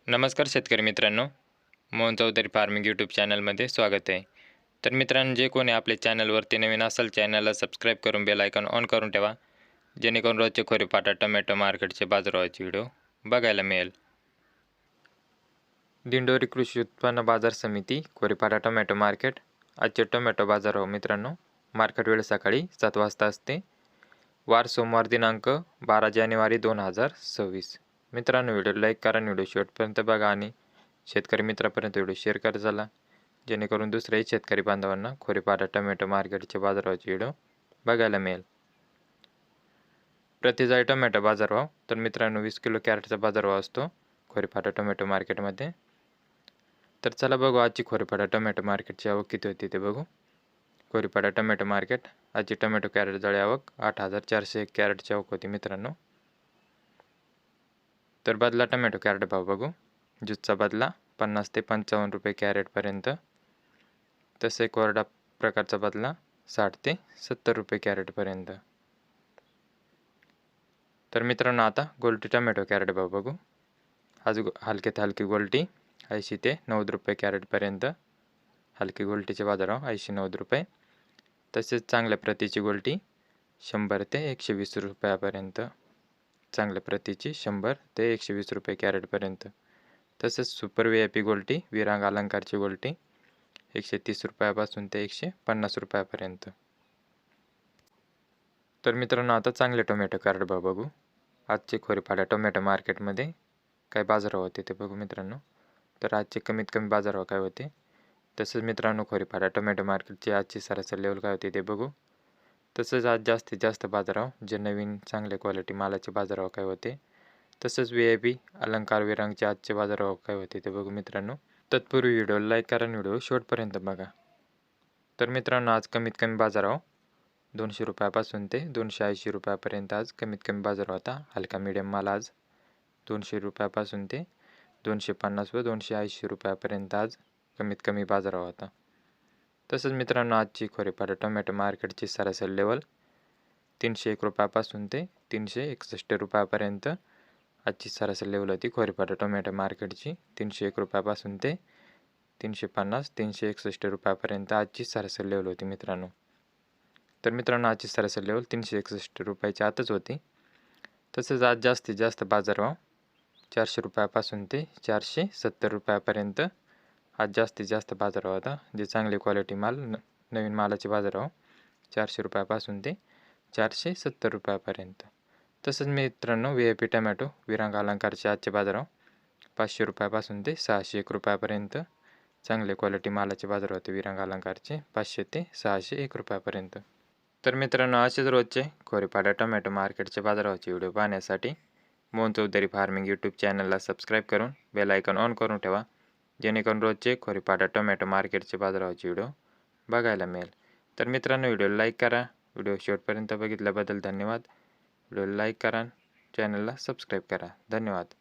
नमस्कार शेतकरी मित्रांनो, मोहन चौधरी फार्मिंग यूट्यूब चॅनलमध्ये स्वागत आहे. तर मित्रांनो, जे कोणी आपल्या चॅनलवरती नवीन असेल चॅनलला सबस्क्राईब करून बेल आयकॉन ऑन करून ठेवा, जेणेकरून रोजचे खोरेपाटा टोमॅटो मार्केटचे बाजारभावाचे व्हिडिओ बघायला मिळेल. दिंडोरी कृषी उत्पन्न बाजार समिती खोरेपाटा टोमॅटो मार्केट. आजचे टोमॅटो बाजारभाव मित्रांनो, मार्केट वेळ सकाळी 7 वाजता असते. वार सोमवार दिनांक 12 जानेवारी 2026. मित्रांनो, व्हिडिओ लाईक करा आणि व्हिडिओ शेवटपर्यंत बघा आणि शेतकरी मित्रापर्यंत व्हिडिओ शेअर करत चला, जेणेकरून दुसऱ्याही शेतकरी बांधवांना खोरेपाटा टोमॅटो मार्केटचे बाजारभावाचे व्हिडिओ बघायला मिळेल. प्रति जाळी टोमॅटो बाजारभाव. तर मित्रांनो, 20 किलो कॅरेटचा बाजारभाव असतो खोरेपाटा टोमॅटो मार्केटमध्ये. तर चला बघू आजची खोरेपाटा टोमॅटो मार्केटची आवक किती होती ते बघू. खोरेपाटा टोमॅटो मार्केट. आजची टोमॅटो कॅरेट जाळी आवक 8,401 कॅरेटची आवक होती मित्रांनो. तर बदला टोमॅटो कॅरेट भाव बघू. ज्यूसचा बदला 50 ते 55 रुपये कॅरेटपर्यंत. तसे कोरडा प्रकारचा बदला 60 ते 70 रुपये कॅरेटपर्यंत. तर मित्रांनो, आता गोल्टी टोमॅटो कॅरेट भाव बघू. आज हलक्यात हलकी गोल्टी 80 ते 90 रुपये कॅरेटपर्यंत. हलकी गोल्टीचे बाजारभाव 80-90 रुपये. तसेच चांगल्या प्रतीची गोल्टी 100 ते 120 रुपयापर्यंत. चांगल्या प्रतीची 100 ते 120 रुपये कॅरेटपर्यंत. तसेच सुपर VIP गोल्टी विरांग अलंकारची गोल्टी 130 रुपयापासून ते 150 रुपयापर्यंत. तर मित्रांनो, आता चांगले टोमॅटो कॅरेट भाव बघू. आजचे खोरेपाटा टोमॅटो मार्केटमध्ये काय बाजारभाव होते ते बघू मित्रांनो. तर आजचे कमीत कमी बाजारभाव काय होते. तसेच मित्रांनो, खोरेपाटा टोमॅटो मार्केटची आजची सरासरी लेवल काय होती ते बघू. तसेच आज जास्तीत जास्त बाजारभाव जे नवीन चांगल्या क्वालिटी मालाचे बाजारभाव काय होते. तसेच VIP अलंकार विरांगचे आजचे बाजारभाव काय होते ते बघू मित्रांनो. तत्पूर्वी व्हिडिओ लाईक करा आणि व्हिडिओ शेवटपर्यंत बघा. तर मित्रांनो, आज कमीत कमी बाजारभाव 200 रुपयापासून ते 280 रुपयापर्यंत आज कमीत कमी बाजारभाव होता. हलका मीडियम माल आज 200 रुपयापासून ते 250 व 280 रुपयापर्यंत आज कमीत कमी बाजारभाव होता. तसंच मित्रांनो, आजची खोरेपाटा टोमॅटो मार्केटची सरासरी लेवल 301 रुपयापासून ते 361 रुपयापर्यंत आजची सरासरी लेवल होती खोरेपाटा टोमॅटो मार्केटची. 301 रुपयापासून ते 350-361 रुपयापर्यंत आजची सरासरी लेवल होती मित्रांनो. तर मित्रांनो, आजची सरासरी लेवल 361 रुपयाच्या आतच होती. तसेच आज जास्तीत जास्त बाजारभाव 400 रुपयापासून ते 470 रुपयापर्यंत आज जास्तीत जास्त बाजारभाव होता. जे चांगली क्वालिटी माल नवीन मालाचे बाजारभाव 400 रुपयापासून ते 470 रुपयापर्यंत. तसंच मित्रांनो, VIP टोमॅटो विरांग अलंकारचे आजचे बाजारभाव 500 रुपयापासून ते 601 रुपयापर्यंत. चांगले क्वालिटी मालाचे बाजार होते विरांग अलंकारचे 500 ते 601 रुपयापर्यंत. तर मित्रांनो, असेच रोजचे खोरेपाटा टोमॅटो मार्केटचे बाजारभावाचे व्हिडिओ पाहण्यासाठी मोहन चौधरी फार्मिंग यूट्यूब चॅनलला सबस्क्राईब करून बेल आयकॉन ऑन करून ठेवा, जेणेकरून रोजचे खोरेपाटा टोमॅटो मार्केटचे बाजारभावाचे व्हिडिओ बघायला मिळेल. तर मित्रांनो, व्हिडिओ लाईक करा. व्हिडिओ शेवटपर्यंत बघितल्याबद्दल धन्यवाद. व्हिडिओ लाईक करा, चॅनलला सबस्क्राईब करा. धन्यवाद.